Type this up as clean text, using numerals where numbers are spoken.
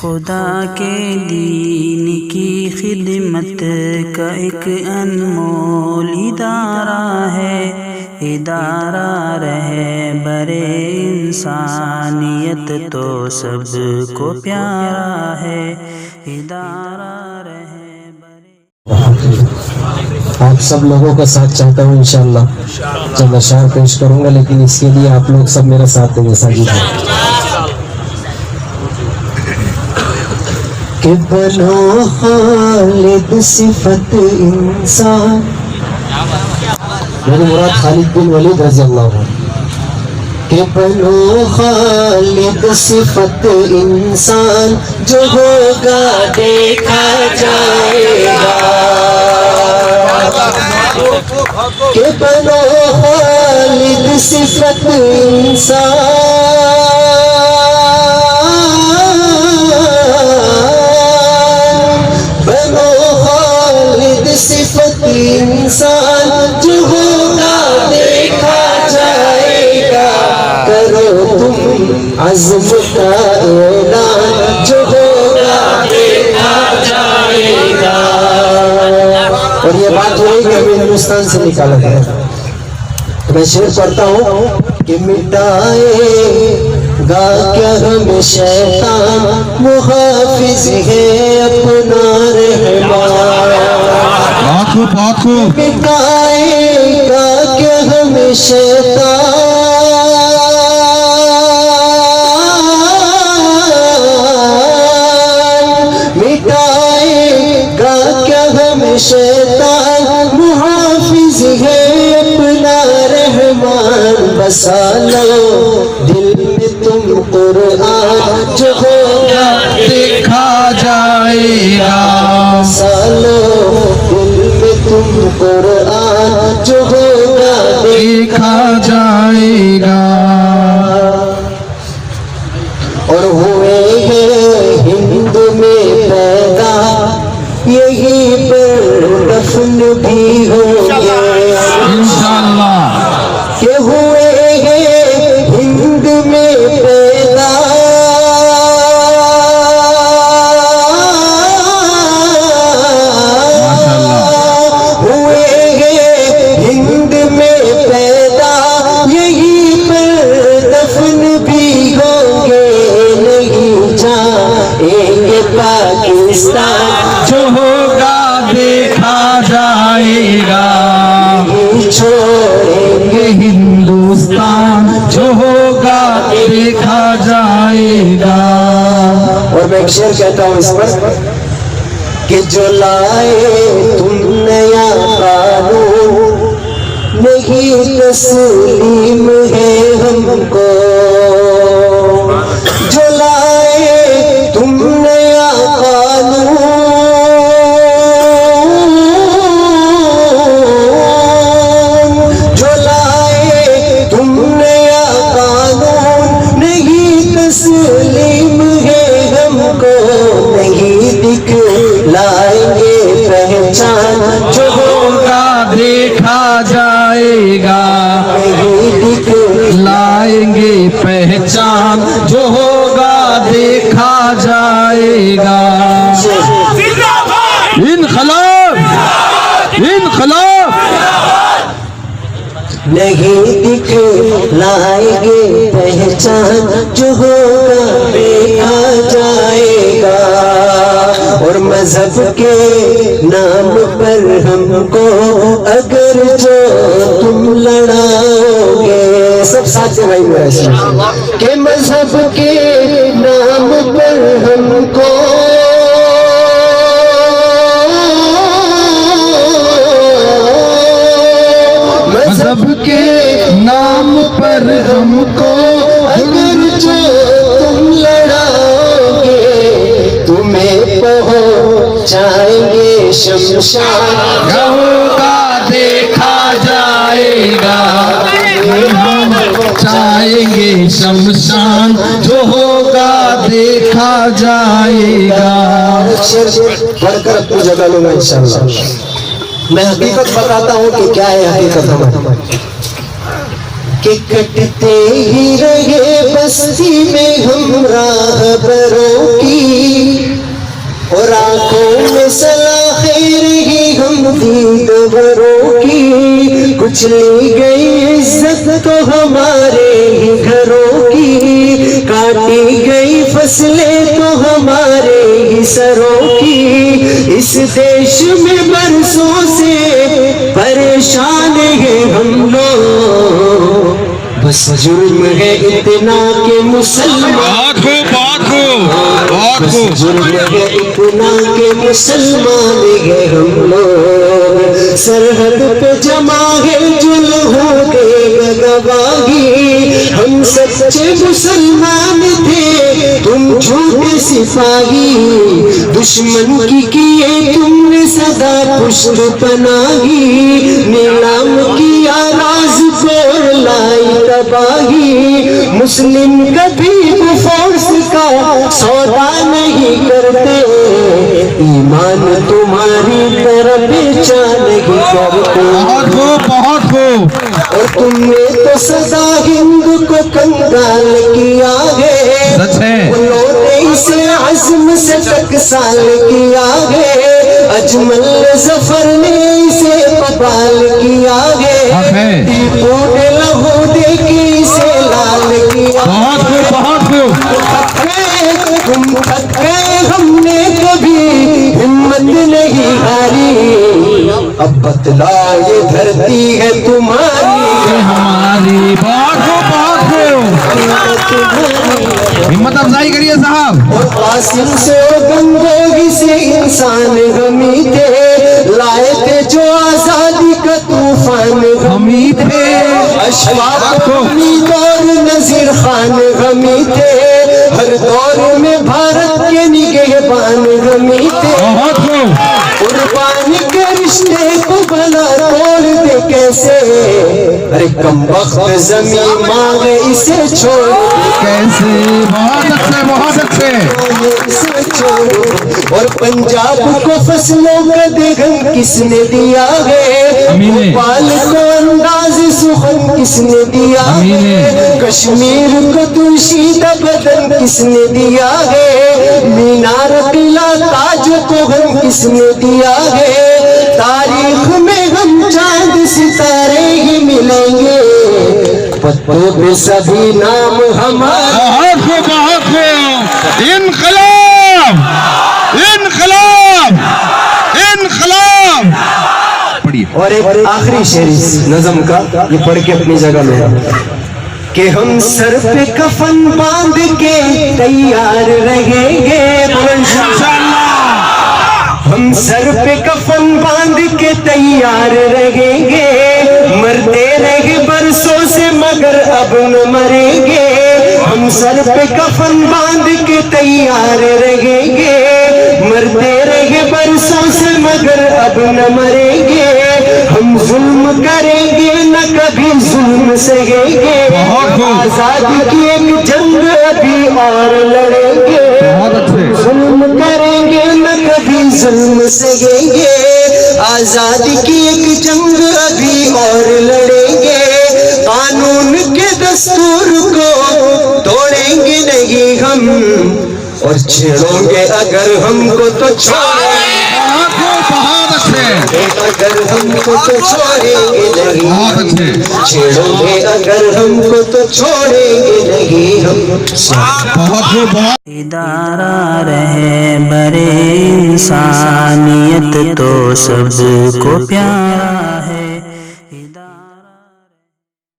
خدا کے دین کی خدمت کا ایک انمول ادارہ ہے، ادارہ رہبر انسانیت تو سب کو پیارا ہے، ادارہ رہبر۔ آپ سب لوگوں کا ساتھ چاہتا ہوں انشاءاللہ چند اشعار پیش کروں گا، لیکن اس کے لیے آپ لوگ سب میرا ساتھ دیں گے ساجد بھائی۔ کہ بنو خالد صفت انسان، میرے مراد خالد بن ولید رضی اللہ عنہ، کہ بنو خالد صفت انسان جو ہوگا دیکھا جائے گا، کہ بنو خالد صفت انسان صفت انسان جو ہوگا دیکھا جائے گا، کرو تم عزم کا اعلان جو ہوگا دیکھا جائے گا۔ اور یہ بات ہو رہی کہ ہمیں ہندوستان سے نکالا گیا، میں شعر پڑھتا ہوں کہ مٹائے گا کیا ہمیں شیطان، محافظ ہے اپنا رحمان، مٹائے گا کہ ہمیں شیطان، مٹائے گا کہ ہمیں شیطان، محافظ ہے اپنا رحمان، بسا لو دل میں تم قرآن جو ہوگا دیکھا جائے گا، بسا لو تم قرآن جو ہوگا دیکھا جائے گا۔ اور ہوئے ہیں ہند میں پیدا، یہی پر دفن بھی ہوگے انشاءاللہ، کہ ہوئے ہیں ہند میں پیدا، پاکستان جو ہوگا دیکھا جائے گا، چھوڑیں گے ہندوستان جو ہوگا دیکھا جائے گا۔ اور میں ایک شعر کہتا ہوں اس پر کہ جو لائے تم نیا قانون، نہیں تسلیم ہے ہم کو، جو لائے تم نیا قانون، جو لائے تم نیا قانون، نہیں تسلیم ہے ہم کو، نہیں دکھلائیں گے پہچان جو ہوگا دیکھا جائے گا، نہیں دکھلائیں گے پہچان جو ہوگا دیکھا جائے گا۔ انقلاب انقلاب، نہیں دکھلائیں گے پہچان جو ہوگا دیکھا جائے گا۔ اور مذہب کے نام پر ہم کو اگر جو تم لڑاؤ گے، سب ساتھ سے بھائی ویسے کہ مذہب کے نام پر ہم کو مذہب کے نام پر ہم کو اگر جو تم لڑاؤ گے، تمہیں پہنچائیں گے شمشان جو ہوگا دیکھا جائے گا، پہنچائیں گے شمشان جو ہوگا دیکھا جائے گا۔ پڑھ کر اپنی جگہ لوں گا انشاءاللہ۔ میں حقیقت بتاتا ہوں کہ کیا ہے حقیقت ہماری، کہ کٹتے ہی رہے بستی میں ہم راہبروں کی कुचली गई इज्जत तो हमारे ही घरों की, काटी गई फसलें तो हमारे ही सरों की। इस देश में बरसों से परेशान है हम लोग, बस जुर्म है इतना कि मुसलमान, बस जुर्म है इतना कि मुसलमान है हम लोग। सरहद पे जमा है जुल्हों के गवाही, हम सच्चे मुसलमान थे तुम झूठे सिपाही। दुश्मन की किए तुमने सदा पुष्ट पनाही, नीलाम किया राज को लाई तबाही। मुस्लिम कभी फोर्स का सौदा नहीं करते, ईमान तुम्हारी तरफ बेचान नहीं करते। बहुत खूब। और तुमने तो सदा हिंदू को कंगाल किया है, उन्होंने इसे अज़्म से टकसाल किया है। अजमल जफर ने इसे बबाल किया है, टीपू ने लहू दे के इसे लाल किया। तुम थक गए, हमने कभी हिम्मत नहीं हारी, अब बतला ये धरती है तुम्हारी हमारी। हिम्मत अफजाई करिए साहब। और कासिम से और गंगोगी से इंसान गमी थे, लाए थे जो आजादी का तूफान गमी थे। अशफाक उम्मीद और नजीर खान गमी थे, हर दौर में भारत के निगहबान गमी थे। कुर्बानी के रिश्ते को भला तोड़ दे कैसे, अरे कम वक्त जमीन मांगे इसे छोड़ कैसे। बहुत अच्छे इसे छोड़। और पंजाब को फसलों का देगन किसने दिया है, भोपाल को अंदाज सुखन किसने दिया है, कश्मीर को तुलसीदा बदन किसने दिया है, मीनार किला ताज को हम किसने दिया है। तारीख में हम चांद सितारे ही मिलेंगे, पत्तों पे सभी नाम हमारे। इनकलाब इनकलाब इनकलाब। और एक आखिरी शेर इस नज़म का, ये पढ़ के अपनी जगह में, कि हम सर पे कफन बांध के तैयार रहेंगे, हम सर पे कफन बांध के तैयार रहेंगे, मरते रहे बरसों से मगर अब न मरेंगे। हम सर पे कफन बांध के तैयार रहेंगे, मरते रहे बरसों से मगर अब न मरेंगे। हम जुल्म करेंगे न कभी जुल्म सहेंगे, आजादी की एक जंग अभी और लड़ेंगे। जुल्म करेंगे न कभी जुल्म सहेंगे, आजादी की एक जंग अभी और लड़ेंगे। कानून के दस्तूर को तोड़ेंगे नहीं हम, और छेड़ोगे अगर हमको तो छोड़ेंगे, अगर हमको तो छोड़ेंगे नहीं, छेड़ोगे अगर हमको तो छोड़ेंगे नहीं हम। इदारा रहे बरे इंसानियत तो सबको प्यारा